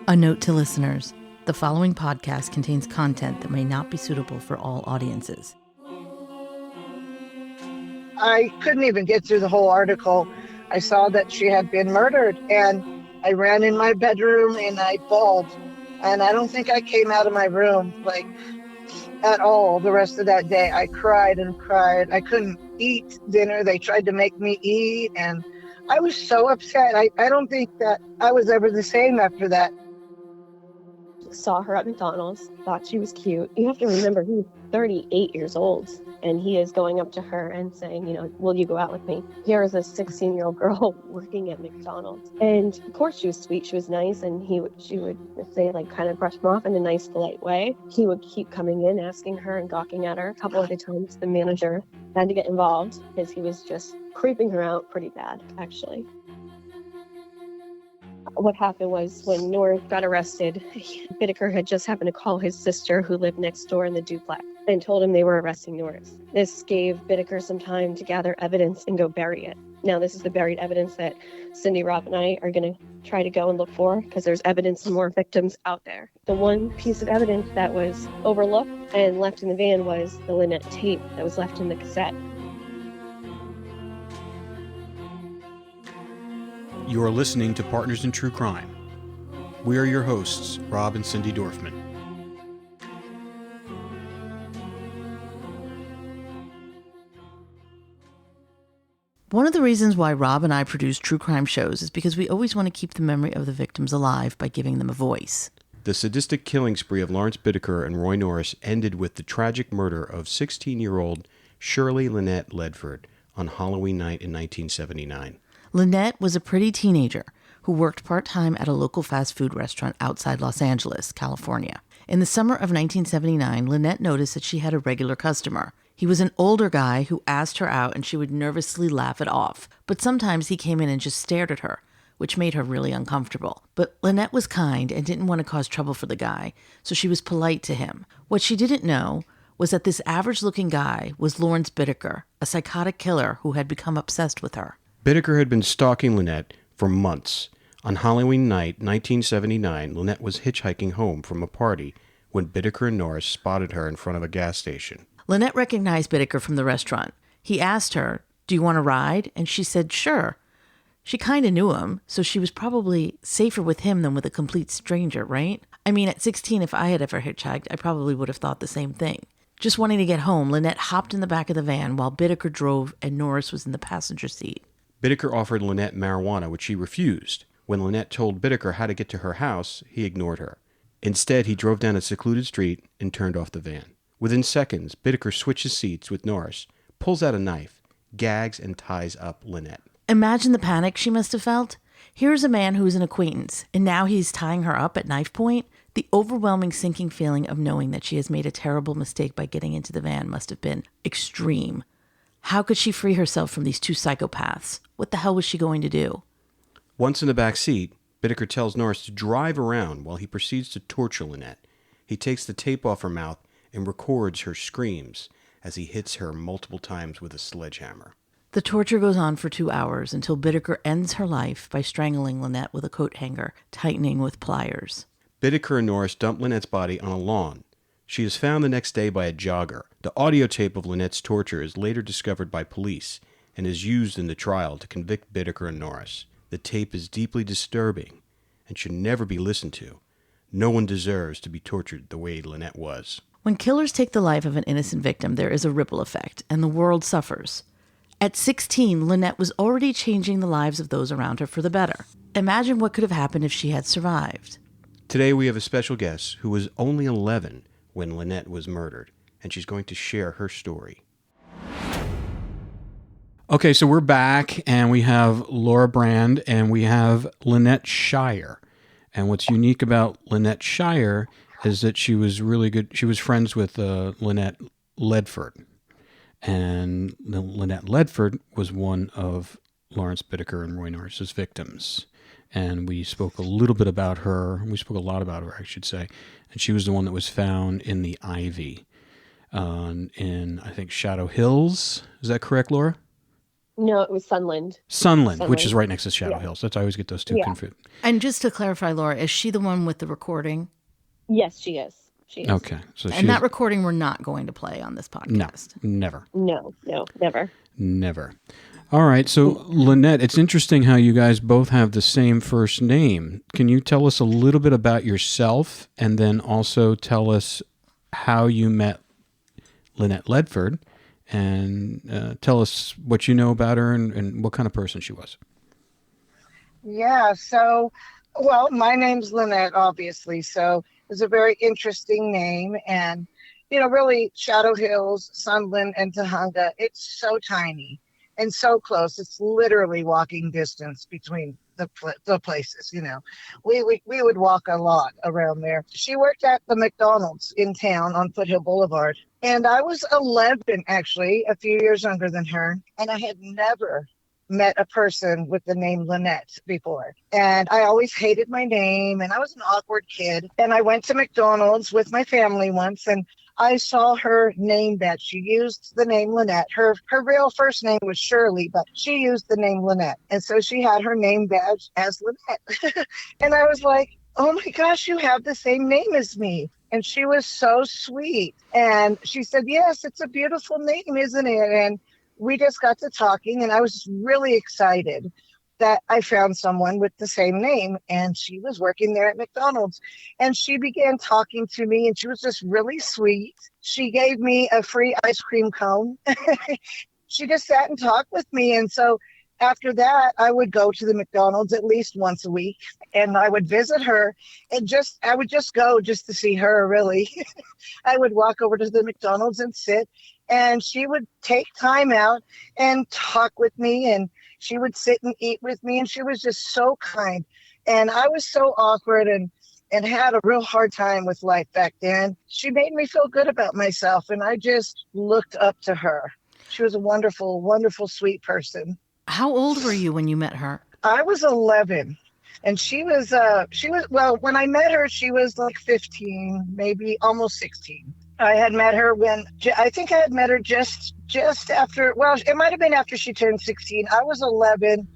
A note to listeners, the following podcast contains content that may not be suitable for all audiences. I couldn't even get through the whole article. I saw that she had been murdered, and I ran in my bedroom and I bawled. And I don't think I came out of my room at all the rest of that day. I cried and cried. I couldn't eat dinner. They tried to make me eat, and I was so upset. I don't think that I was ever the same after that. Saw her at McDonald's, thought she was cute. You have to remember, he's 38 years old, and he is going up to her and saying, will you go out with me? Here is a 16-year-old girl working at McDonald's. And of course she was sweet, she was nice, and she would say, kind of brush him off in a nice, polite way. He would keep coming in, asking her and gawking at her. A couple of the times the manager had to get involved because he was just creeping her out pretty bad, actually. What happened was when Norris got arrested, Bittaker had just happened to call his sister, who lived next door in the duplex, and told him they were arresting Norris. This gave Bittaker some time to gather evidence and go bury it. Now, this is the buried evidence that Cindy, Rob, and I are going to try to go and look for, because there's evidence of more victims out there. The one piece of evidence that was overlooked and left in the van was the Lynette tape that was left in the cassette. You are listening to Partners in True Crime. We are your hosts, Rob and Cindy Dorfman. One of the reasons why Rob and I produce true crime shows is because we always want to keep the memory of the victims alive by giving them a voice. The sadistic killing spree of Lawrence Bittaker and Roy Norris ended with the tragic murder of 16-year-old Shirley Lynette Ledford on Halloween night in 1979. Lynette was a pretty teenager who worked part-time at a local fast food restaurant outside Los Angeles, California. In the summer of 1979, Lynette noticed that she had a regular customer. He was an older guy who asked her out and she would nervously laugh it off. But sometimes he came in and just stared at her, which made her really uncomfortable. But Lynette was kind and didn't want to cause trouble for the guy, so she was polite to him. What she didn't know was that this average-looking guy was Lawrence Bittaker, a psychotic killer who had become obsessed with her. Bittaker had been stalking Lynette for months. On Halloween night, 1979, Lynette was hitchhiking home from a party when Bittaker and Norris spotted her in front of a gas station. Lynette recognized Bittaker from the restaurant. He asked her, "Do you want to ride?" And she said, "Sure." She kind of knew him, so she was probably safer with him than with a complete stranger, right? I mean, at 16, if I had ever hitchhiked, I probably would have thought the same thing. Just wanting to get home, Lynette hopped in the back of the van while Bittaker drove and Norris was in the passenger seat. Bittaker offered Lynette marijuana, which she refused. When Lynette told Bittaker how to get to her house, he ignored her. Instead, he drove down a secluded street and turned off the van. Within seconds, Bittaker switches seats with Norris, pulls out a knife, gags, and ties up Lynette. Imagine the panic she must have felt. Here's a man who is an acquaintance, and now he's tying her up at knife point. The overwhelming sinking feeling of knowing that she has made a terrible mistake by getting into the van must have been extreme. How could she free herself from these two psychopaths? What the hell was she going to do? Once in the back seat, Bittaker tells Norris to drive around while he proceeds to torture Lynette. He takes the tape off her mouth and records her screams as he hits her multiple times with a sledgehammer. The torture goes on for 2 hours until Bittaker ends her life by strangling Lynette with a coat hanger, tightening with pliers. Bittaker and Norris dump Lynette's body on a lawn. She is found the next day by a jogger. The audio tape of Lynette's torture is later discovered by police and is used in the trial to convict Bittaker and Norris. The tape is deeply disturbing and should never be listened to. No one deserves to be tortured the way Lynette was. When killers take the life of an innocent victim, there is a ripple effect, and the world suffers. At 16, Lynette was already changing the lives of those around her for the better. Imagine what could have happened if she had survived. Today we have a special guest who was only 11 when Lynette was murdered, and she's going to share her story. Okay, so we're back, and we have Laura Brand, and we have Lynette Shire. And what's unique about Lynette Shire is that she was really good. She was friends with Lynette Ledford. And Lynette Ledford was one of Lawrence Bittaker and Roy Norris's victims. And we spoke a little bit about her. We spoke a lot about her, I should say. And she was the one that was found in the ivy in, I think, Shadow Hills. Is that correct, Laura? No, it was Sunland. Sunland, which Sunland. is right next to Shadow Yeah. Hills. That's I always get those two Yeah. confused. And just to clarify, Laura, is she the one with the recording? Yes, she is. She is. Okay, so And that recording we're not going to play on this podcast. never. No, never. Never. All right. So, Lynette, it's interesting how you guys both have the same first name. Can you tell us a little bit about yourself and then also tell us how you met Lynette Ledford and tell us what you know about her and what kind of person she was? Yeah, so, well, my name's Lynette, obviously, so it's a very interesting name. And, really, Shadow Hills, Sunland, and Tahunga, it's so tiny and so close. It's literally walking distance between the places, We would walk a lot around there. She worked at the McDonald's in town on Foothill Boulevard. And I was 11, actually, a few years younger than her. And I had never met a person with the name Lynette before. And I always hated my name, and I was an awkward kid. And I went to McDonald's with my family once, and I saw her name badge. She used the name Lynette. Her real first name was Shirley, but she used the name Lynette. And so she had her name badge as Lynette. And I was like, oh my gosh, you have the same name as me. And she was so sweet. And she said, yes, it's a beautiful name, isn't it? And we just got to talking, and I was really excited that I found someone with the same name, and she was working there at McDonald's. And she began talking to me, and she was just really sweet. She gave me a free ice cream cone. She just sat and talked with me. And so after that, I would go to the McDonald's at least once a week, and I would visit her, and I would just go just to see her, really. I would walk over to the McDonald's and sit, and she would take time out and talk with me, and she would sit and eat with me, and she was just so kind. And I was so awkward and had a real hard time with life back then. She made me feel good about myself, and I just looked up to her. She was a wonderful, wonderful, sweet person. How old were you when you met her? I was 11, and she was, well, when I met her, she was like 15, maybe almost 16. I had met her I think I had met her just after, well, it might have been after she turned 16. I was 11,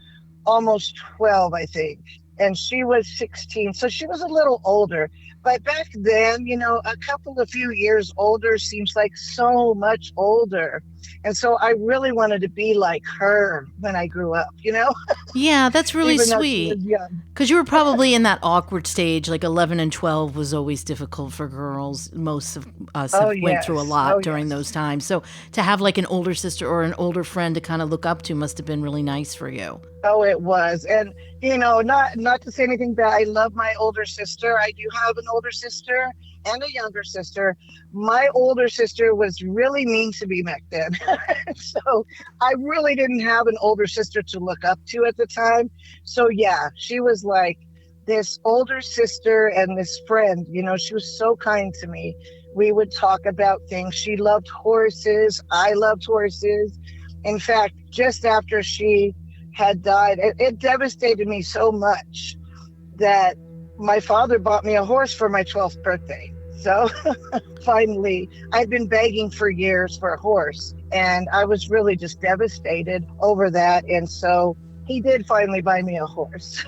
almost 12, I think. And she was 16. So she was a little older. But back then, a few years older seems like so much older. And so I really wanted to be like her when I grew up, Yeah, that's really Even though she sweet. was young. Because you were probably in that awkward stage, like 11 and 12 was always difficult for girls. Most of us went through a lot during those times. So to have like an older sister or an older friend to kind of look up to must have been really nice for you. Oh, it was. And, not to say anything bad, I love my older sister. I do have an older sister and a younger sister. My older sister was really mean to me back then. So I really didn't have an older sister to look up to at the time. So yeah, she was like this older sister and this friend, she was so kind to me. We would talk about things. She loved horses. I loved horses. In fact, just after she had died, it devastated me so much that my father bought me a horse for my 12th birthday. So finally, I'd been begging for years for a horse, and I was really just devastated over that. And so he did finally buy me a horse.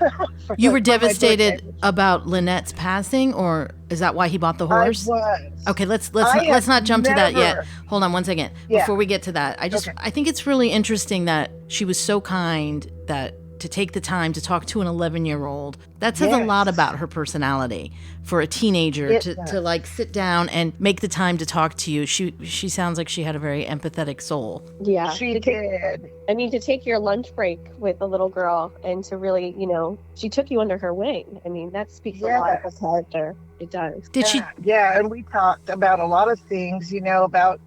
You were devastated about Lynette's passing, or is that why he bought the horse? I was. Okay, let's not jump to that yet. Hold on one second. Yeah. Before we get to that, I think it's really interesting that she was so kind that to take the time to talk to an 11-year-old. That says a lot about her personality for a teenager to like sit down and make the time to talk to you. She sounds like she had a very empathetic soul. Yeah. She did. To take your lunch break with a little girl and to really, she took you under her wing. That speaks a lot of her character. It does. Did she? Yeah, and we talked about a lot of things, about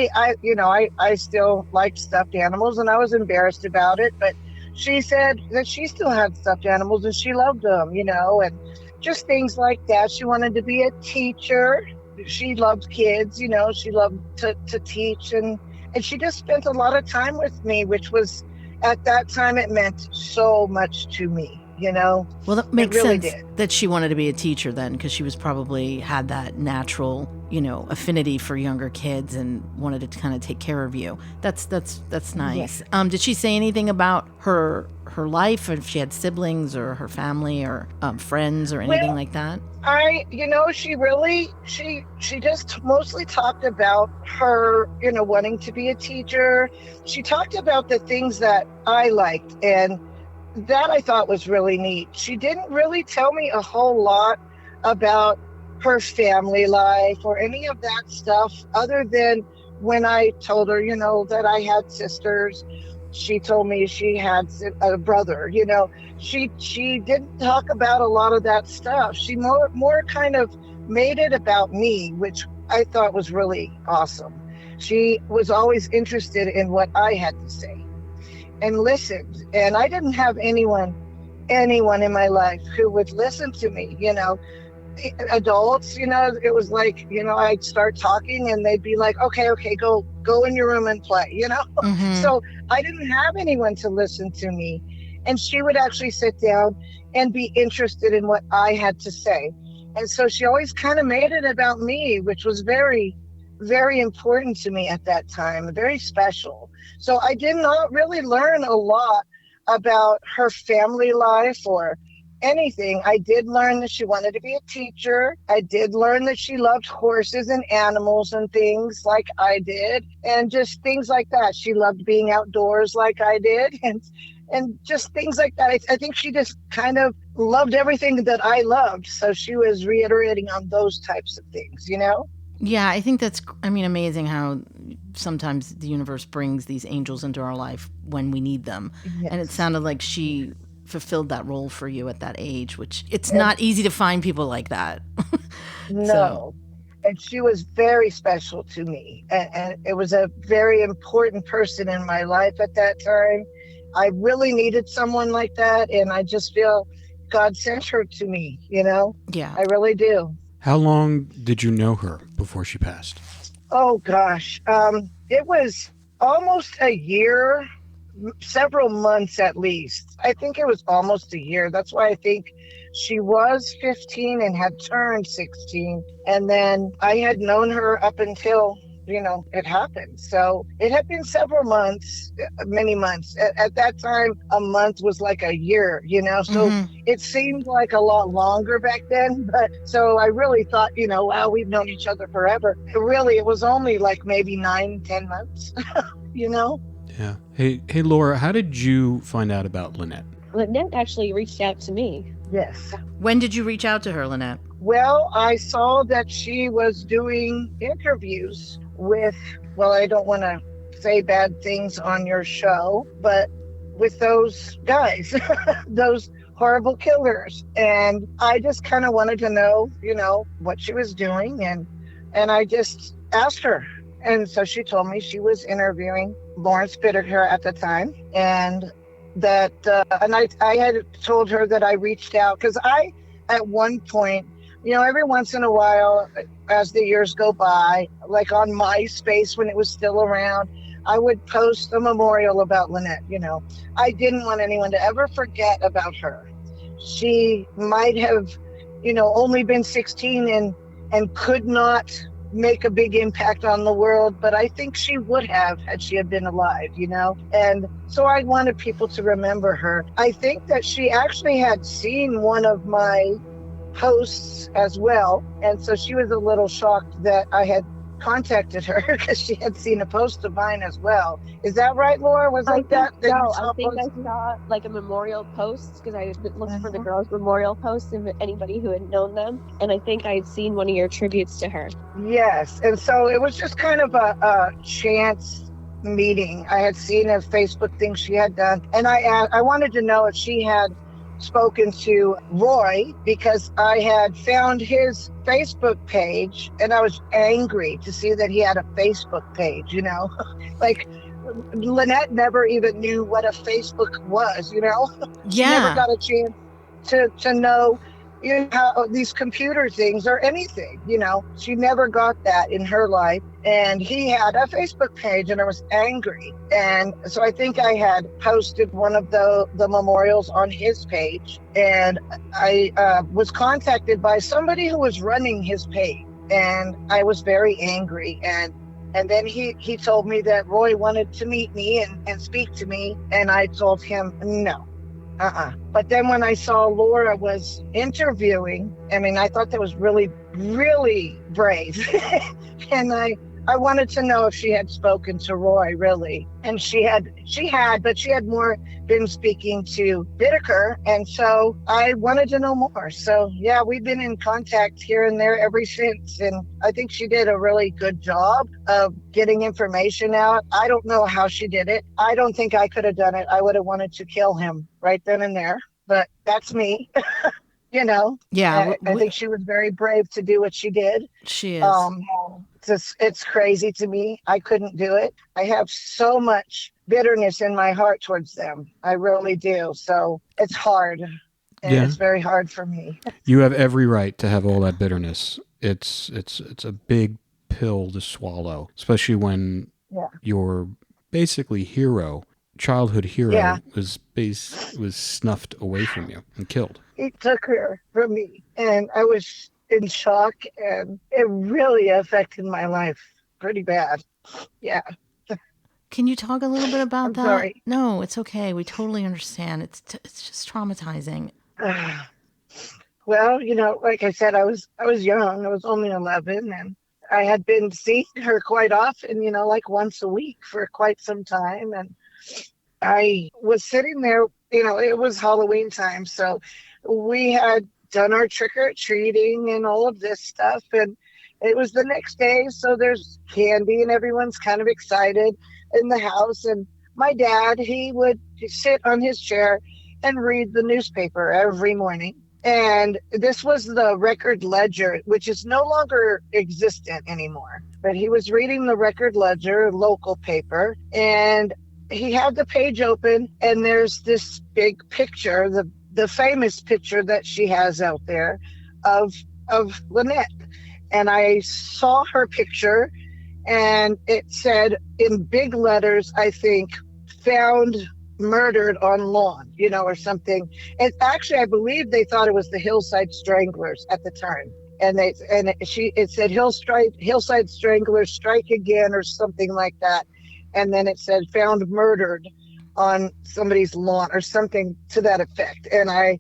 I still liked stuffed animals, and I was embarrassed about it, but she said that she still had stuffed animals and she loved them, and just things like that. She wanted to be a teacher. She loved kids, she loved to teach, and she just spent a lot of time with me, which was, at that time, it meant so much to me, Well, that makes really sense did. that she wanted to be a teacher then, because she was probably had that natural affinity for younger kids and wanted to kind of take care of you. That's nice. Yeah. Did she say anything about her life, or if she had siblings or her family or friends or anything like that? She just mostly talked about her, wanting to be a teacher. She talked about the things that I liked, and that I thought was really neat. She didn't really tell me a whole lot about her family life or any of that stuff, other than when I told her, that I had sisters. She told me she had a brother. She didn't talk about a lot of that stuff. She more kind of made it about me, which I thought was really awesome. She was always interested in what I had to say and listened. And I didn't have anyone in my life who would listen to me, adults, it was like, I'd start talking and they'd be like, okay, go in your room and play, Mm-hmm. So I didn't have anyone to listen to me. And she would actually sit down and be interested in what I had to say. And so she always kind of made it about me, which was very, very important to me at that time, very special. So I did not really learn a lot about her family life or anything. I did learn that she wanted to be a teacher. I did learn that she loved horses and animals and things like I did, and just things like that. She loved being outdoors like I did, and just things like that. I think she just kind of loved everything that I loved. So she was reiterating on those types of things, Yeah, I think that's, amazing how sometimes the universe brings these angels into our life when we need them. Yes. And it sounded like she fulfilled that role for you at that age, which it's not easy to find people like that. No. So. And she was very special to me. And it was a very important person in my life at that time. I really needed someone like that. And I just feel God sent her to me, Yeah. I really do. How long did you know her before she passed? Oh, gosh. It was almost a year, several months at least. I think it was almost a year. That's why I think she was 15 and had turned 16. And then I had known her up until, it happened. So it had been several months, many months. At that time, a month was like a year, so It seemed like a lot longer back then. But so I really thought, wow, we've known each other forever. Really, it was only like maybe 9-10 months, Yeah. Hey, Laura, how did you find out about Lynette? Lynette actually reached out to me. Yes. When did you reach out to her, Lynette? Well, I saw that she was doing interviews with, well, I don't want to say bad things on your show, but with those guys, those horrible killers. And I just kind of wanted to know, what she was doing. And I just asked her. And so she told me she was interviewing Lawrence Bittaker at the time. And that, I had told her that I reached out because I, at one point, every once in a while, as the years go by, like on MySpace when it was still around, I would post a memorial about Lynette. I didn't want anyone to ever forget about her. She might have, only been 16 and could not make a big impact on the world, but I think she would have had she had been alive, and so I wanted people to remember her. I think that she actually had seen one of my posts as well, and so she was a little shocked that I had contacted her because she had seen a post of mine as well. Is that right, Laura? Was it that? No, I think I saw like a memorial post because I looked for the girls' memorial post of anybody who had known them, and I think I had seen one of your tributes to her. Yes, and so it was just kind of a chance meeting. I had seen a Facebook thing she had done, and I wanted to know if she had spoken to Roy because I had found his Facebook page and I was angry to see that he had a Facebook page, like Lynette never even knew what a Facebook was, She never got a chance to know, how these computer things or anything, She never got that in her life. And he had a Facebook page and I was angry. And so I think I had posted one of the memorials on his page. And I was contacted by somebody who was running his page. and I was very angry. And then he told me that Roy wanted to meet me and speak to me, and I told him no. But then when I saw Laura was interviewing, I mean, I thought that was really, really brave. And I wanted to know if she had spoken to Roy, really. And she had, but she had more been speaking to Whitaker. And so I wanted to know more. So yeah, we've been in contact here and there ever since. And I think she did a really good job of getting information out. I don't know how she did it. I don't think I could have done it. I would have wanted to kill him right then and there, but that's me. You know, Yeah, I think she was very brave to do what she did. she is. It's crazy to me. I couldn't do it. I have so much bitterness in my heart towards them. I really do. So it's hard. And Yeah. it's very hard for me. You have every right to have all that bitterness. It's a big pill to swallow, especially when your basically childhood hero was snuffed away from you and killed. He took her from me, and I was in shock, and it really affected my life pretty bad. Yeah. Can you talk a little bit about I'm that? sorry. No, it's okay. We totally understand. It's just traumatizing. Well, you know, like I said, I was young. I was only 11, and I had been seeing her quite often, you know, like once a week for quite some time. And I was sitting there, you know, it was Halloween time, so we had done our trick-or-treating and all of this stuff, and it was the next day, so there's candy and everyone's kind of excited in the house. And my dad, he would sit on his chair and read the newspaper every morning. And this was the Record Ledger, which is no longer existent anymore. But he was reading the Record Ledger, local paper, and he had the page open, and there's this big picture, the famous picture that she has out there of Lynette. And I saw her picture, and it said in big letters, I think, found murdered on lawn, you know, or something. And actually, I believe they thought it was the Hillside Stranglers at the time. And it said Hillside Stranglers strike again, or something like that. And then it said found murdered on somebody's lawn, or something to that effect. And I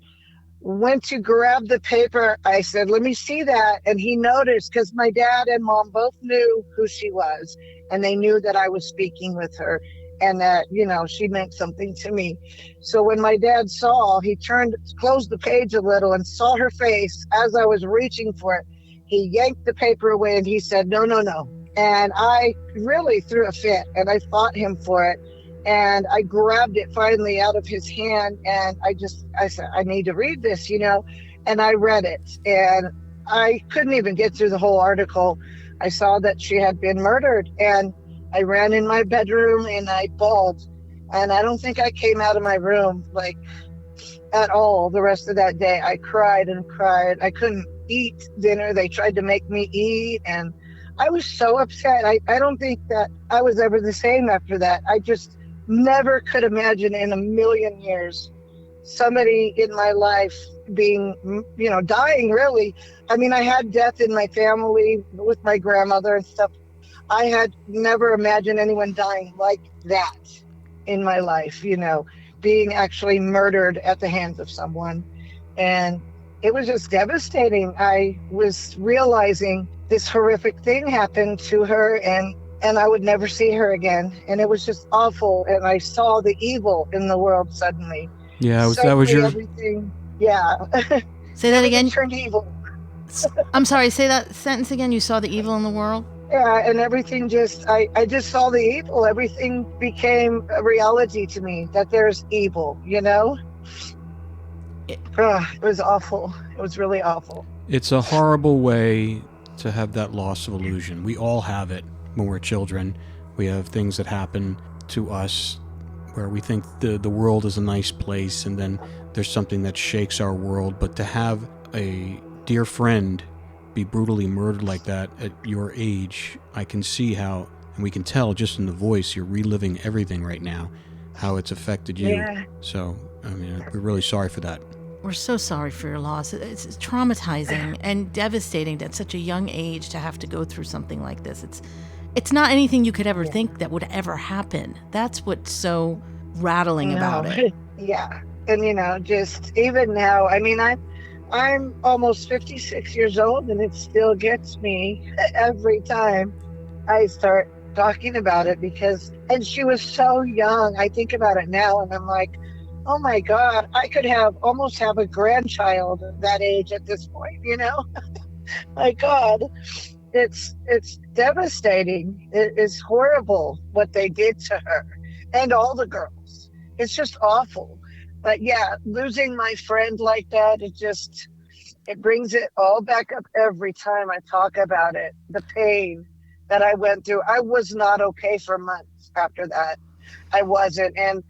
went to grab the paper. I said, let me see that. And he noticed, because my dad and mom both knew who she was, and they knew that I was speaking with her, and that, you know, she meant something to me. So when my dad saw, he closed the page a little and saw her face as I was reaching for it. He yanked the paper away and he said, no, no, no. And I really threw a fit, and I fought him for it. And I grabbed it finally out of his hand, and I said, I need to read this, you know. And I read it, and I couldn't even get through the whole article. I saw that she had been murdered, and I ran in my bedroom and I bawled. And I don't think I came out of my room like at all the rest of that day. I cried and cried. I couldn't eat dinner. They tried to make me eat, and I was so upset. I don't think that I was ever the same after that. I just never could imagine in a million years somebody in my life being, you know, dying, really. I mean, I had death in my family with my grandmother and stuff. I had never imagined anyone dying like that in my life, you know, being actually murdered at the hands of someone. And it was just devastating. I was realizing this horrific thing happened to her, and I would never see her again. And it was just awful. And I saw the evil in the world suddenly. Yeah, Suddenly, that was your... everything. Yeah. Say that again. Turned evil. I'm sorry, say that sentence again. You saw the evil in the world? Yeah, and everything just, I just saw the evil. Everything became a reality to me, that there's evil, you know? It was awful. It was really awful. It's a horrible way to have that loss of illusion. We all have it when we're children. We have things that happen to us where we think the world is a nice place, and then there's something that shakes our world. But to have a dear friend be brutally murdered like that at your age, I can see how, and we can tell just in the voice, you're reliving everything right now, how it's affected you. Yeah. So, I mean, we're really sorry for that. We're so sorry for your loss. It's traumatizing and devastating at such a young age to have to go through something like this. It's not anything you could ever think that would ever happen. That's what's so rattling about it. Yeah. And just even now, I'm almost 56 years old, and it still gets me every time I start talking about it, and she was so young. I think about it now and I'm like, oh my God, I could almost have a grandchild at that age at this point, My God, it's devastating. It is horrible what they did to her and all the girls. It's just awful. But yeah, losing my friend like that, it brings it all back up every time I talk about it. The pain that I went through. I was not okay for months after that. I wasn't. And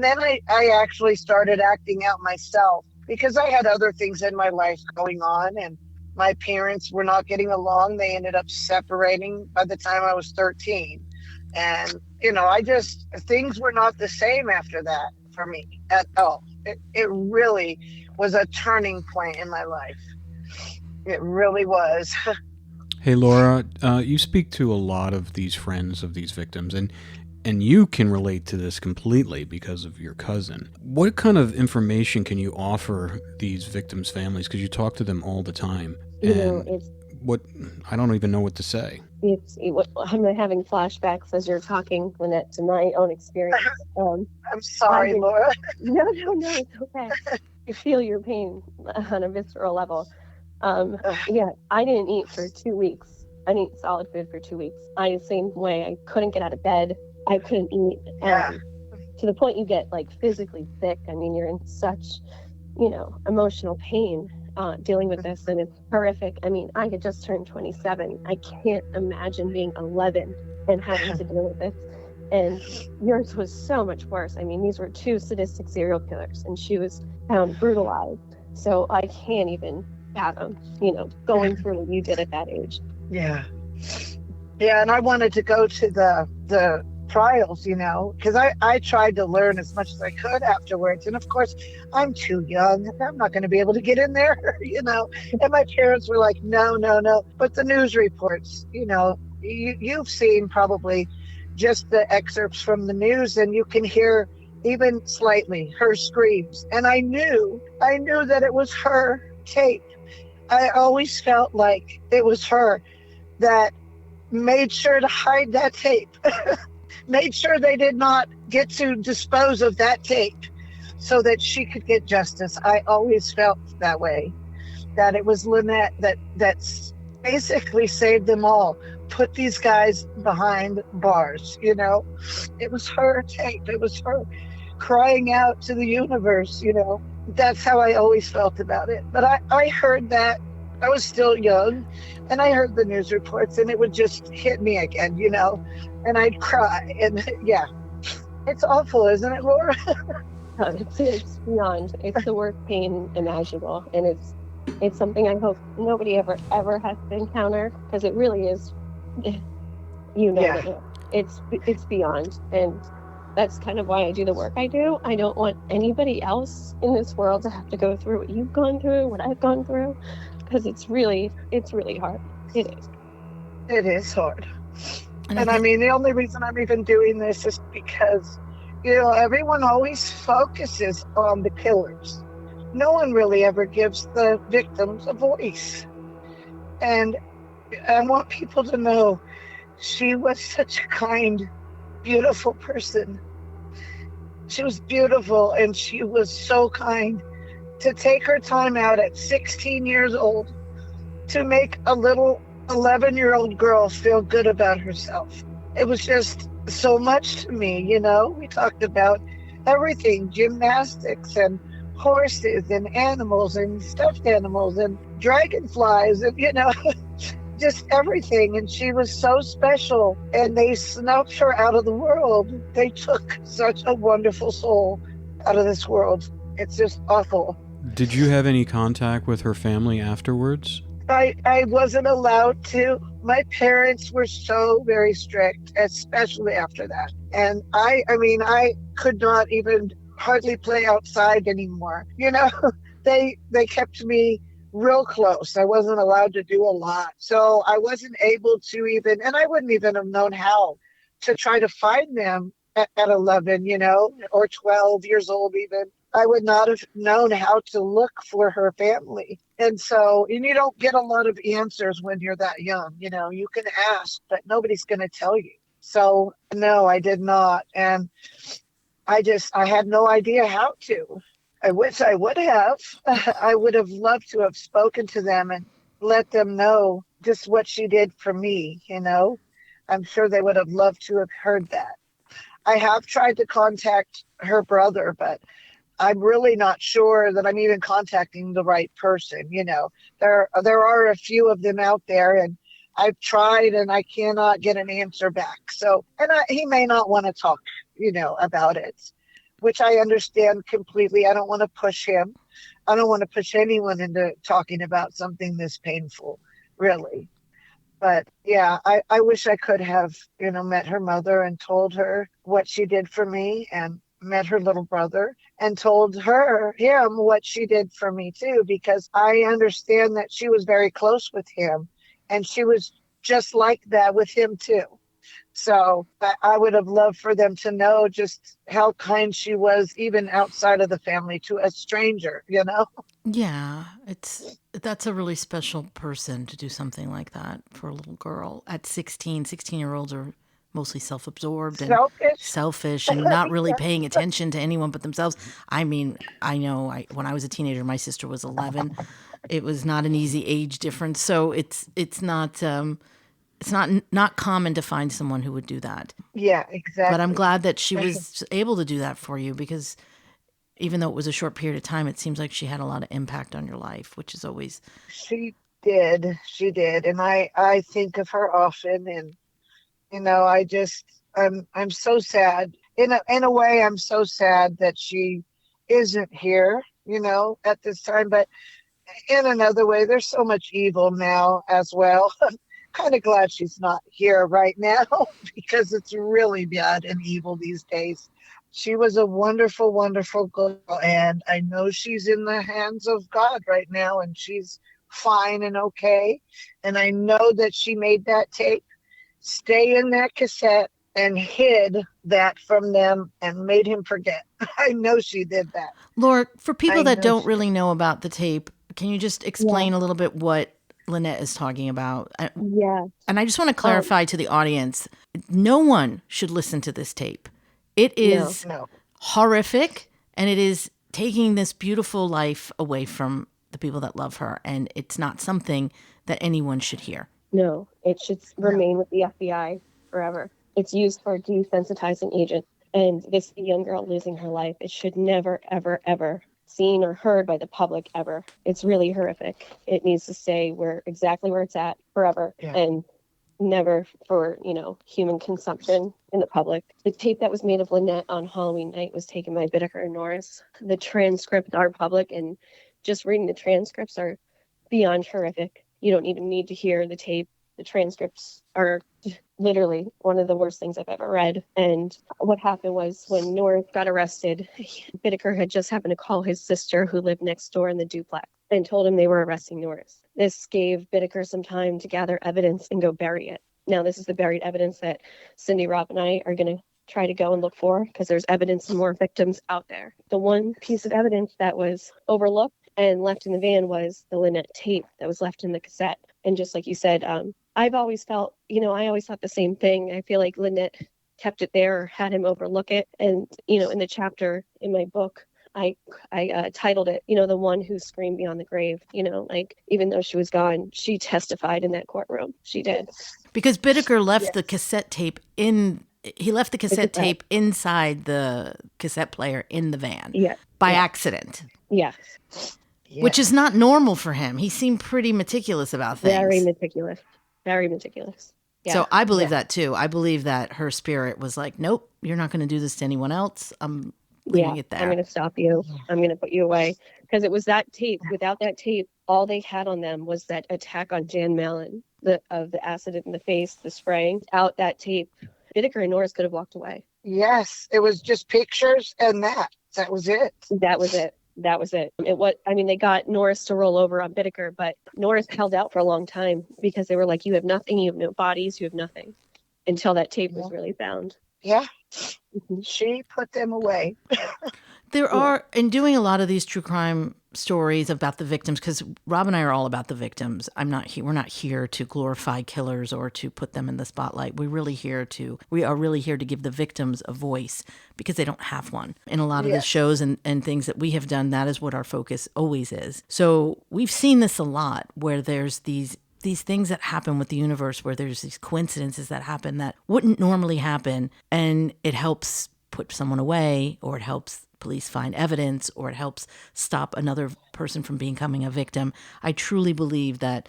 then I actually started acting out myself because I had other things in my life going on, and my parents were not getting along. They ended up separating by the time I was 13. And, things were not the same after that for me at all. It really was a turning point in my life. It really was. Hey, Laura, you speak to a lot of these friends of these victims, and you can relate to this completely because of your cousin. What kind of information can you offer these victims' families? Because you talk to them all the time. I don't even know what to say. I'm having flashbacks as you're talking, Lynette, to my own experience. I'm sorry, Laura. No, it's okay. I feel your pain on a visceral level. Yeah, I didn't eat for 2 weeks. I didn't eat solid food for 2 weeks. The same way. I couldn't get out of bed. I couldn't eat. To the point you get physically sick. You're in such, emotional pain dealing with this, and it's horrific. I had just turned 27. I can't imagine being 11 and having to deal with this. And yours was so much worse. These were 2 sadistic serial killers, and she was found brutalized. So I can't even fathom, going through what you did at that age. Yeah. And I wanted to go to the trials, because I tried to learn as much as I could afterwards. And of course, I'm too young. I'm not going to be able to get in there, And my parents were like, no. But the news reports, you've seen probably just the excerpts from the news, and you can hear even slightly her screams. And I knew that it was her tape. I always felt like it was her that made sure to hide that tape, made sure they did not get to dispose of that tape so that she could get justice. I always felt that way, that it was Lynette that basically saved them all, put these guys behind bars, It was her tape. It was her crying out to the universe, That's how I always felt about it. But I heard that. I was still young, and I heard the news reports, and it would just hit me again, and I'd cry. And yeah, it's awful, isn't it, Laura? It's beyond. It's the worst pain imaginable, and it's something I hope nobody ever has to encounter, because it really is. It's beyond, and that's kind of why I do the work I do. I don't want anybody else in this world to have to go through what you've gone through, what I've gone through, because it's really hard. It is. It is hard. And the only reason I'm even doing this is because, everyone always focuses on the killers. No one really ever gives the victims a voice. And I want people to know she was such a kind, beautiful person. She was beautiful, and she was so kind to take her time out at 16 years old to make a little 11-year-old girl feel good about herself. It was just so much to me, We talked about everything, gymnastics and horses and animals and stuffed animals and dragonflies and, just everything. And she was so special, and they snuffed her out of the world. They took such a wonderful soul out of this world. It's just awful. Did you have any contact with her family afterwards? I wasn't allowed to. My parents were so very strict, especially after that. And I could not even hardly play outside anymore. they kept me real close. I wasn't allowed to do a lot. So I wasn't able to even, and I wouldn't even have known how to try to find them at 11, or 12 years old even. I would not have known how to look for her family. And you don't get a lot of answers when you're that young. You can ask, but nobody's going to tell you. So no, I did not. And I had no idea how to. I wish I would have. I would have loved to have spoken to them and let them know just what she did for me. I'm sure they would have loved to have heard that. I have tried to contact her brother, but I'm really not sure that I'm even contacting the right person. There are a few of them out there, and I've tried and I cannot get an answer back. So, he may not want to talk, about it, which I understand completely. I don't want to push him. I don't want to push anyone into talking about something this painful, really. But yeah, I wish I could have, met her mother and told her what she did for me, and met her little brother and told him what she did for me too, because I understand that she was very close with him, and she was just like that with him too. So I would have loved for them to know just how kind she was, even outside of the family, to a stranger. Yeah, that's a really special person to do something like that for a little girl at 16. 16-year-olds are mostly self-absorbed and selfish and not really paying attention to anyone but themselves. I mean, I know when I was a teenager, my sister was 11. It was not an easy age difference, so it's not common to find someone who would do that. Yeah, exactly. But I'm glad that she was able to do that for you, because even though it was a short period of time, it seems like she had a lot of impact on your life, which is always. She did. And I think of her often, and I'm so sad. In a way, I'm so sad that she isn't here, at this time. But in another way, there's so much evil now as well. I'm kind of glad she's not here right now because it's really bad and evil these days. She was a wonderful, wonderful girl, and I know she's in the hands of God right now, and she's fine and okay. And I know that she made that tape stay in that cassette and hid that from them and made him forget. I know she did that. Laura, for people that don't really know about the tape, can you just explain a little bit what Lynette is talking about? Yeah. And I just want to clarify to the audience, no one should listen to this tape. It is horrific, and it is taking this beautiful life away from the people that love her, and it's not something that anyone should hear. No, it should remain with the FBI forever. It's used for a desensitizing agent. And this young girl losing her life, it should never, ever, ever seen or heard by the public ever. It's really horrific. It needs to stay exactly where it's at forever, and never for, human consumption in the public. The tape that was made of Lynette on Halloween night was taken by Bittaker and Norris. The transcripts are public, and just reading the transcripts are beyond horrific. You don't even need to hear the tape. The transcripts are literally one of the worst things I've ever read. And what happened was, when Norris got arrested, Bittaker had just happened to call his sister, who lived next door in the duplex, and told him they were arresting Norris. This gave Bittaker some time to gather evidence and go bury it. Now, this is the buried evidence that Cindy, Rob, and I are going to try to go and look for, because there's evidence and more victims out there. The one piece of evidence that was overlooked and left in the van was the Lynette tape that was left in the cassette. And just like you said, I've always felt, I always thought the same thing. I feel like Lynette kept it there, or had him overlook it. And, in the chapter in my book, I titled it, the one who screamed beyond the grave. Even though she was gone, she testified in that courtroom. She did. Because Bittaker left the cassette tape tape inside the cassette player in the van by accident. Yes. Which is not normal for him. He seemed pretty meticulous about things. Very meticulous. Very meticulous. Yeah. So I believe that too. I believe that her spirit was like, nope, you're not going to do this to anyone else. I'm leaving it there. I'm going to stop you. I'm going to put you away. Because it was that tape. Without that tape, all they had on them was that attack on Jan Mallon, of the acid in the face, the spraying. Without that tape, Bittaker and Norris could have walked away. Yes, it was just pictures and that. That was it. That was it. That was it. They got Norris to roll over on Bittaker, but Norris held out for a long time because they were like, you have nothing, you have no bodies, you have nothing, until that tape was really found. Yeah. Mm-hmm. She put them away. There are, in doing a lot of these true crime stories about the victims, because Rob and I are all about the victims. We're not here to glorify killers or to put them in the spotlight. We are really here to give the victims a voice because they don't have one. In a lot of the shows and things that we have done, that is what our focus always is. So we've seen this a lot where there's these things that happen with the universe, where there's these coincidences that happen that wouldn't normally happen, and it helps put someone away, or it helps police find evidence, or it helps stop another person from becoming a victim. I truly believe that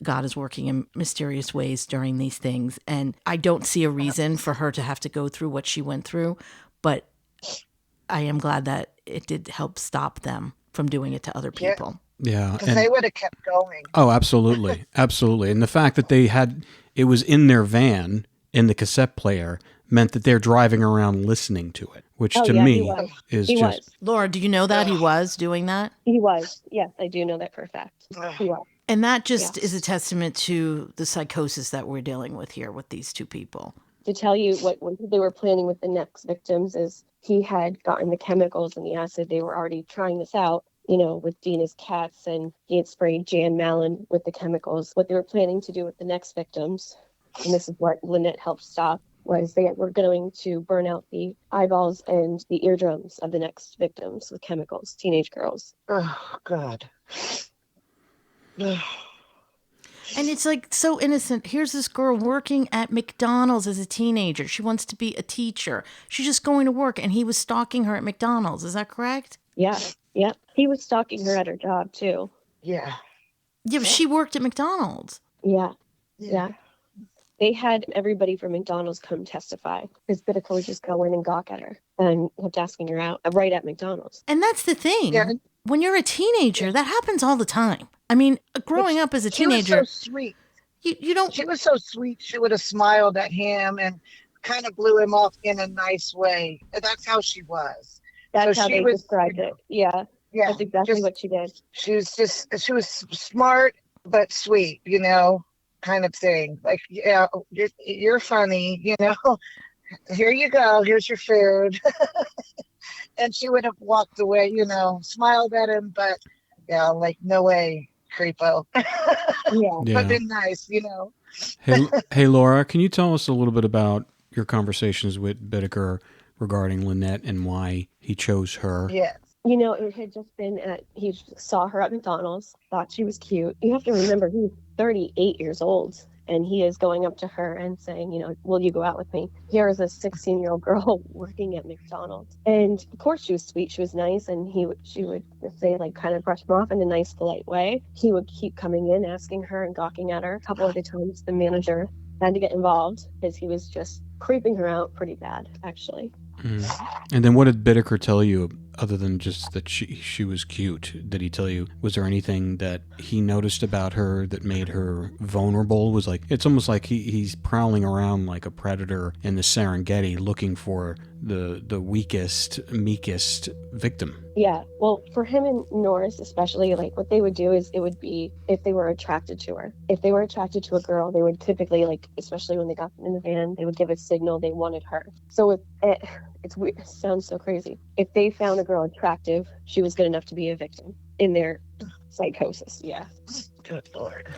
God is working in mysterious ways during these things, and I don't see a reason for her to have to go through what she went through, but I am glad that it did help stop them from doing it to other people. Yeah. Because they would have kept going. Oh, absolutely. Absolutely. And the fact that it was in their van in the cassette player meant that they're driving around listening to it, which to me is he just... was. Laura, do you know that he was doing that? He was. Yes, I do know that for a fact. He was. And that just is a testament to the psychosis that we're dealing with here with these two people. To tell you what they were planning with the next victims is he had gotten the chemicals and the acid. They were already trying this out, with Dina's cats, and he had sprayed Jan Mallon with the chemicals. What they were planning to do with the next victims, and this is what Lynette helped stop, was they were going to burn out the eyeballs and the eardrums of the next victims with chemicals, teenage girls. Oh, God. And it's like so innocent. Here's this girl working at McDonald's as a teenager. She wants to be a teacher. She's just going to work, and he was stalking her at McDonald's. Is that correct? Yeah. Yeah. He was stalking her at her job, too. Yeah. Yeah, but she worked at McDonald's. Yeah. They had everybody from McDonald's come testify because Bittaker would just go in and gawk at her and kept asking her out right at McDonald's. And that's the thing. Yeah. When you're a teenager, that happens all the time. I mean, growing up as a teenager. She was so sweet. You don't. She was so sweet. She would have smiled at him and kind of blew him off in a nice way. That's how she was. That's how they described it. Yeah. Yeah. That's exactly what she did. She was smart, but sweet, kind of thing. Like, yeah, you're funny, here you go. Here's your food. And she would have walked away, smiled at him, but yeah, like, no way, creepo. Yeah. But been nice, Hey, Laura, can you tell us a little bit about your conversations with Bittaker regarding Lynette and why he chose her? Yes. It had just been he saw her at McDonald's, thought she was cute. You have to remember, he's 38 years old, and he is going up to her and saying, will you go out with me? Here is a 16-year-old girl working at McDonald's. And of course she was sweet, she was nice, and she would say, like, kind of brush him off in a nice, polite way. He would keep coming in, asking her and gawking at her. A couple of the times the manager had to get involved because he was just creeping her out pretty bad, actually. And then what did Bittaker tell you, other than just that she was cute? Did he tell you, was there anything that he noticed about her that made her vulnerable? It's almost like he's prowling around like a predator in the Serengeti looking for the weakest, meekest victim. Yeah, well, for him and Norris especially, like, what they would do is it would be if they were attracted to her. If they were attracted to a girl, they would typically, like, especially when they got them in the van, they would give a signal they wanted her. So it's weird. It sounds so crazy. If they found a girl attractive, she was good enough to be a victim in their psychosis. Yeah. Good Lord.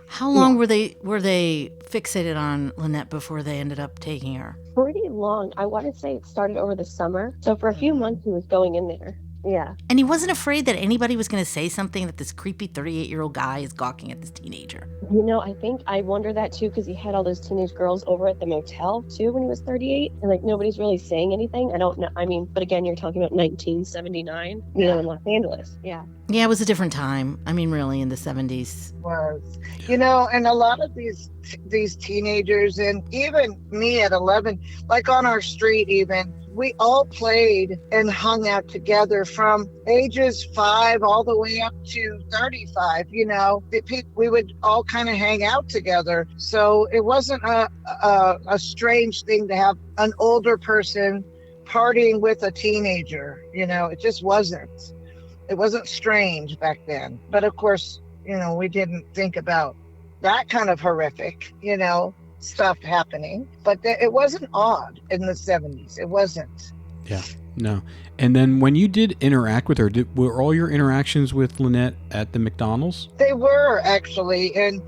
How long were they fixated on Lynette before they ended up taking her? Pretty long. I want to say it started over the summer. So for a few months he was going in there. Yeah. And he wasn't afraid that anybody was going to say something, that this creepy 38-year-old guy is gawking at this teenager. I wonder that too, because he had all those teenage girls over at the motel too when he was 38, and like nobody's really saying anything. I don't know. I mean, but again, you're talking about 1979, in Los Angeles. Yeah. Yeah, it was a different time. I mean, really, in the 70s. Was. And a lot of these teenagers, and even me at 11, like on our street even, we all played and hung out together from ages 5 all the way up to 35. We would all kind of hang out together. So it wasn't a strange thing to have an older person partying with a teenager. It just wasn't. It wasn't strange back then. But of course, we didn't think about that kind of horrific, stuff happening. But it wasn't odd in the 70s. It wasn't. Yeah, no. And then when you did interact with her, were all your interactions with Lynette at the McDonald's? They were, actually. And,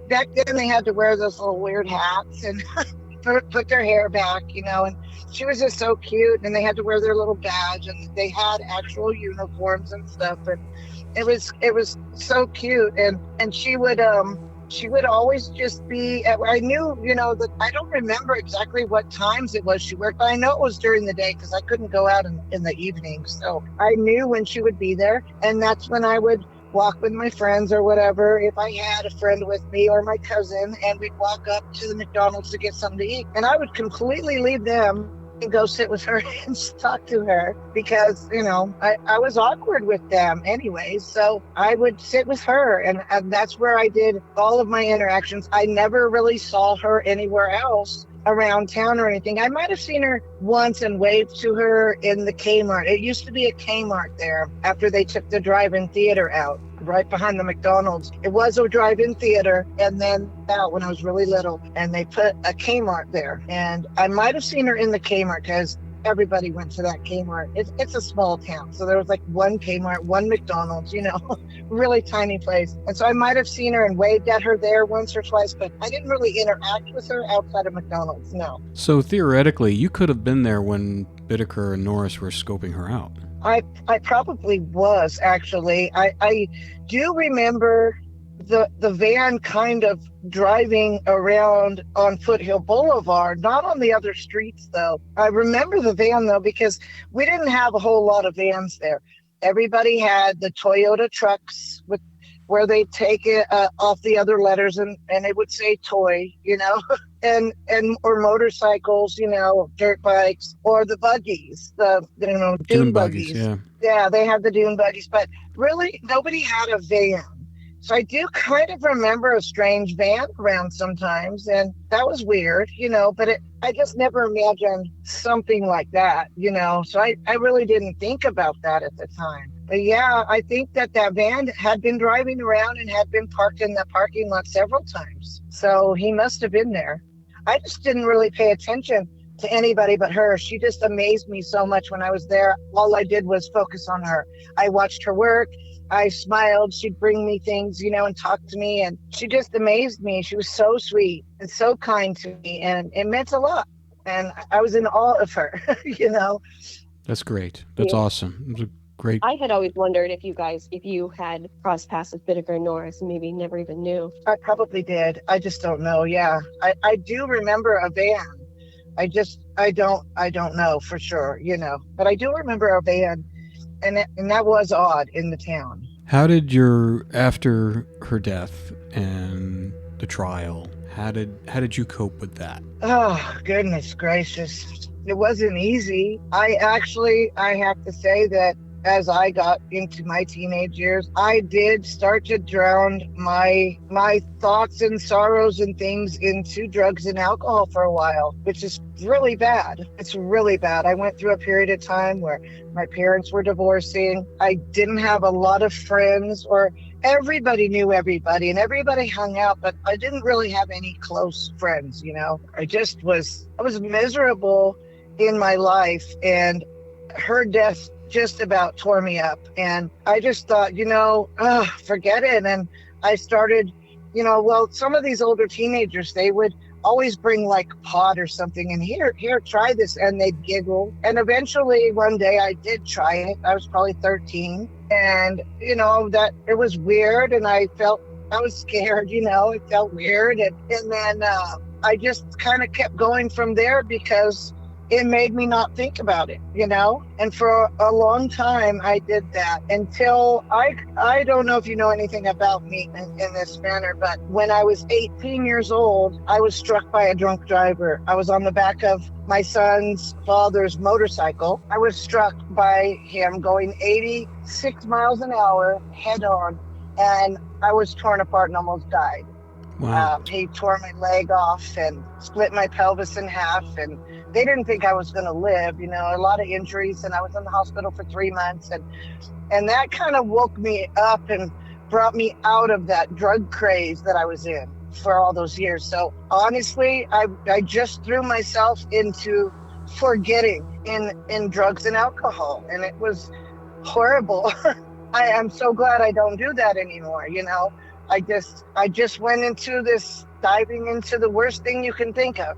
back then they had to wear those little weird hats and put their hair back, and she was just so cute, and they had to wear their little badge, and they had actual uniforms and stuff, and it was so cute. And she would always just be I knew, that I don't remember exactly what times it was she worked, but I know it was during the day because I couldn't go out in the evenings. So I knew when she would be there, and that's when I would walk with my friends or whatever, if I had a friend with me or my cousin, and we'd walk up to the McDonald's to get something to eat. And I would completely leave them and go sit with her and talk to her because, I was awkward with them anyway. So I would sit with her, and that's where I did all of my interactions. I never really saw her anywhere else around town or anything. I might have seen her once and waved to her in the Kmart. It used to be a Kmart there after they took the drive-in theater out, right behind the McDonald's. It was a drive-in theater, and then out when I was really little, and they put a Kmart there. And I might have seen her in the Kmart because everybody went to that Kmart. It's a small town, so there was like one Kmart, one McDonald's, really tiny place. And so I might have seen her and waved at her there once or twice, but I didn't really interact with her outside of McDonald's, no. So theoretically, you could have been there when Bittaker and Norris were scoping her out. I probably was, actually. I do remember the van kind of driving around on Foothill Boulevard, not on the other streets, though. I remember the van, though, because we didn't have a whole lot of vans there. Everybody had the Toyota trucks where they take it off the other letters and it would say toy, and or motorcycles, dirt bikes, or the buggies, the dune buggies. Yeah, they had the dune buggies, but really nobody had a van. So I do kind of remember a strange van around sometimes, and that was weird, but I just never imagined something like that, so I really didn't think about that at the time. But yeah, I think that van had been driving around and had been parked in the parking lot several times. So he must have been there. I just didn't really pay attention to anybody but her. She just amazed me so much when I was there. All I did was focus on her. I watched her work. I smiled. She'd bring me things, and talk to me. And she just amazed me. She was so sweet and so kind to me. And it meant a lot. And I was in awe of her, That's great. That's awesome. It was a great. I had always wondered if you had crossed paths with Bittaker and Norris and maybe never even knew. I probably did. I just don't know. Yeah. I do remember a van. I don't know for sure, but I do remember a van. And that was odd in the town. How did after her death and the trial, how did you cope with that? Oh, goodness gracious. It wasn't easy. I have to say that as I got into my teenage years, I did start to drown my thoughts and sorrows and things into drugs and alcohol for a while, which is really bad. It's really bad. I went through a period of time where my parents were divorcing. I didn't have a lot of friends, or everybody knew everybody and everybody hung out, but I didn't really have any close friends, I was miserable in my life, and her death just about tore me up. And I just thought, forget it. And I started, some of these older teenagers, they would always bring like pot or something, and here, try this. And they'd giggle. And eventually one day I did try it. I was probably 13. And, that it was weird. And I was scared, it felt weird. And then I just kind of kept going from there because it made me not think about it, and for a long time I did that until I don't know if you know anything about me in this manner, but when I was 18 years old, I was struck by a drunk driver. I was on the back of my son's father's motorcycle. I was struck by him going 86 miles an hour head on, and I was torn apart and almost died. Wow. He tore my leg off and split my pelvis in half. And they didn't think I was going to live, a lot of injuries. And I was in the hospital for 3 months. And that kind of woke me up and brought me out of that drug craze that I was in for all those years. So honestly, I just threw myself into forgetting in drugs and alcohol. And it was horrible. I am so glad I don't do that anymore. I just went into this diving into the worst thing you can think of,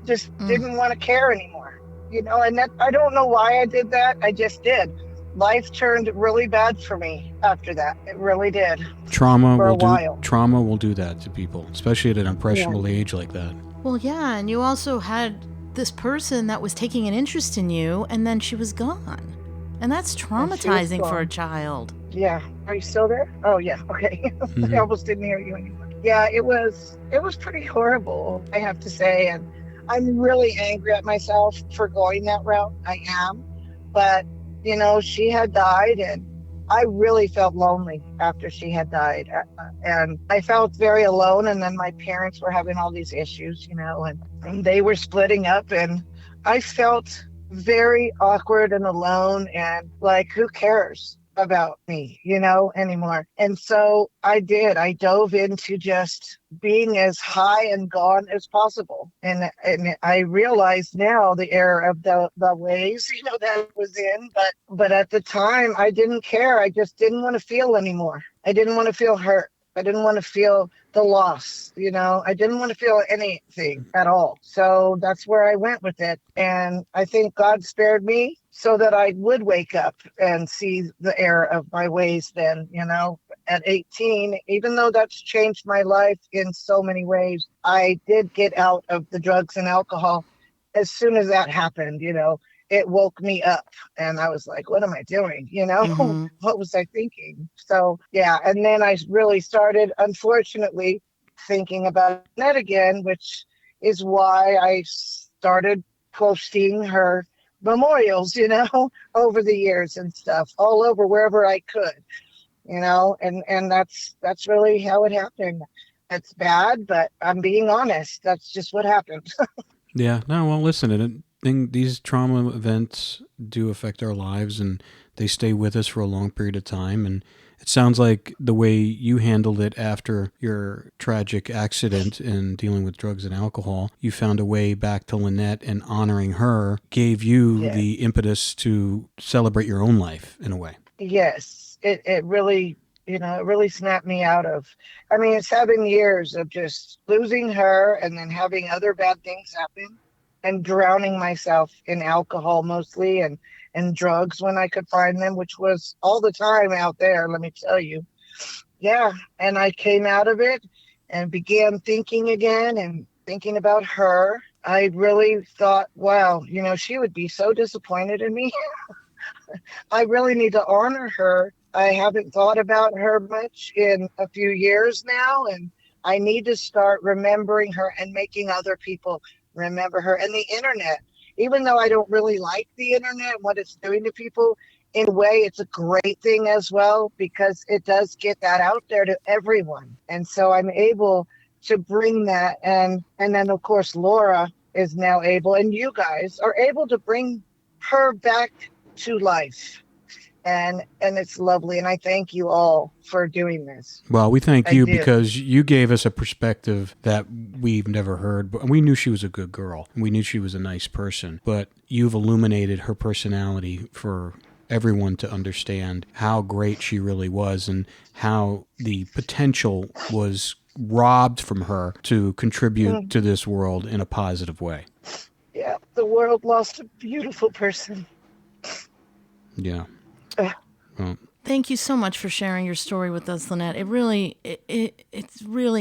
just didn't want to care anymore, and that, I don't know why I did that. I just did. Life turned really bad for me after that. It really did. Trauma for will a while. trauma will do that to people, especially at an impressionable age like that. Well, yeah, and you also had this person that was taking an interest in you, and then she was gone. And that's traumatizing for a child. Yeah. Are you still there? Oh, yeah. Okay. Mm-hmm. I almost didn't hear you anymore. Yeah, it was pretty horrible, I have to say. And I'm really angry at myself for going that route. I am. But, she had died, and I really felt lonely after she had died. And I felt very alone. And then my parents were having all these issues, and they were splitting up. And I felt very awkward and alone, and like, who cares about me, anymore? And so I dove into just being as high and gone as possible. And I realize now the error of the ways, that I was in. But at the time I didn't care. I just didn't want to feel anymore. I didn't want to feel hurt. I didn't want to feel the loss, I didn't want to feel anything at all. So that's where I went with it. And I think God spared me so that I would wake up and see the error of my ways then, at 18, even though that's changed my life in so many ways, I did get out of the drugs and alcohol. As soon as that happened, it woke me up, and I was like, what am I doing? Mm-hmm. What was I thinking? So, yeah. And then I really started, unfortunately, thinking about Ned again, which is why I started posting her memorials, over the years and stuff, all over wherever I could, and that's really how it happened. It's bad, but I'm being honest. That's just what happened. Yeah. No, well, listen, these trauma events do affect our lives, and they stay with us for a long period of time. And it sounds like the way you handled it after your tragic accident in dealing with drugs and alcohol, you found a way back to Lynette, and honoring her gave you Yeah. the impetus to celebrate your own life in a way. Yes, it really, it really snapped me out of, 7 years of just losing her and then having other bad things happen and drowning myself in alcohol mostly, and drugs when I could find them, which was all the time out there, let me tell you. Yeah. And I came out of it and began thinking again and thinking about her. I really thought, wow, she would be so disappointed in me. I really need to honor her. I haven't thought about her much in a few years now, and I need to start remembering her and making other people remember her. And the internet, even though I don't really like the internet and what it's doing to people, in a way, it's a great thing as well, because it does get that out there to everyone. And so I'm able to bring that. And then, of course, Laura is now able, and you guys are able to bring her back to life. And it's lovely. And I thank you all for doing this. Well, we thank you do. because you gave us a perspective that we've never heard. But we knew she was a good girl. We knew she was a nice person. But you've illuminated her personality for everyone to understand how great she really was, and how the potential was robbed from her to contribute to this world in a positive way. Yeah, the world lost a beautiful person. Yeah. Well, Thank you so much for sharing your story with us, Lynette. It really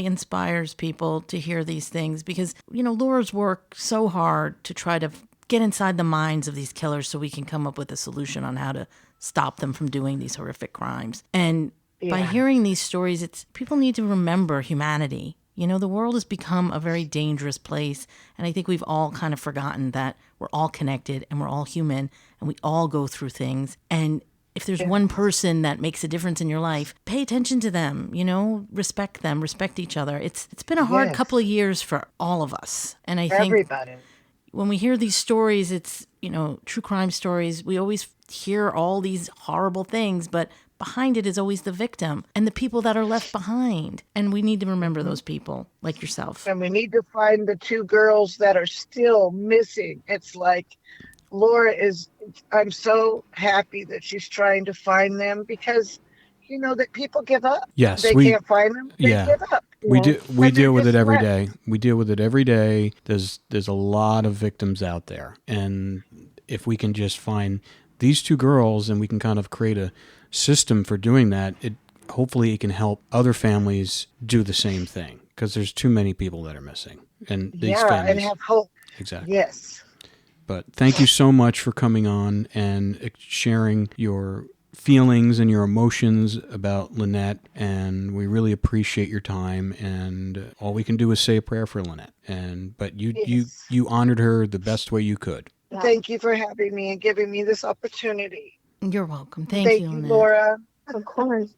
inspires people to hear these things, because, Laura's worked so hard to try to get inside the minds of these killers so we can come up with a solution on how to stop them from doing these horrific crimes. And by hearing these stories, people need to remember humanity. The world has become a very dangerous place, and I think we've all kind of forgotten that we're all connected and we're all human and we all go through things. And if there's one person that makes a difference in your life, pay attention to them, respect them, respect each other. It's been a hard couple of years for all of us. And I think everybody. When we hear these stories, it's, true crime stories, we always hear all these horrible things, but behind it is always the victim and the people that are left behind. And we need to remember those people like yourself. And we need to find the 2 girls that are still missing. It's like Laura I'm so happy that she's trying to find them because, that people give up. Yes. They can't find them. They give up. We deal with it every left. day. We deal with it every day. There's a lot of victims out there. And if we can just find these 2 girls and we can kind of create a system for doing that, hopefully it can help other families do the same thing, because there's too many people that are missing, and these families and have hope. Exactly. Yes. But thank you so much for coming on and sharing your feelings and your emotions about Lynette, and we really appreciate your time, and all we can do is say a prayer for Lynette, but you honored her the best way you could. Thank you for having me and giving me this opportunity. You're welcome. Thank you, you, Laura. Of course.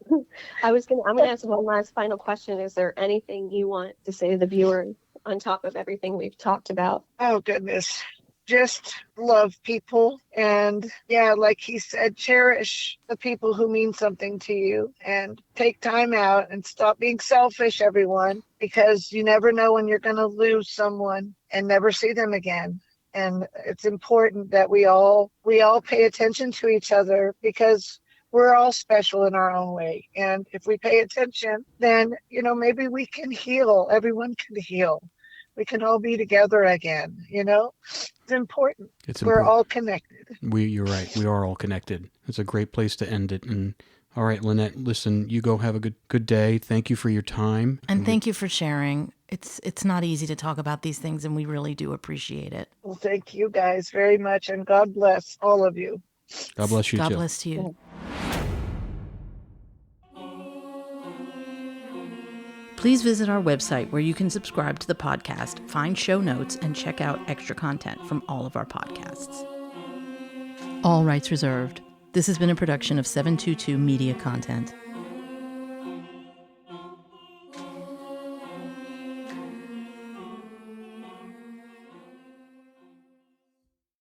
I'm gonna ask one last final question. Is there anything you want to say to the viewers on top of everything we've talked about? Oh, goodness. Just love people. And like he said, cherish the people who mean something to you, and take time out and stop being selfish, everyone, because you never know when you're going to lose someone and never see them again. And it's important that we all pay attention to each other, because we're all special in our own way. And if we pay attention, then, maybe we can heal. Everyone can heal. We can all be together again. It's important. We're all connected. You're right. We are all connected. It's a great place to end it. And all right, Lynette, listen, you go have a good day. Thank you for your time. And thank you for sharing. It's not easy to talk about these things, and we really do appreciate it. Well, thank you guys very much, and God bless all of you. God bless you too. God bless you. Please visit our website where you can subscribe to the podcast, find show notes, and check out extra content from all of our podcasts. All rights reserved. This has been a production of 722 Media Content.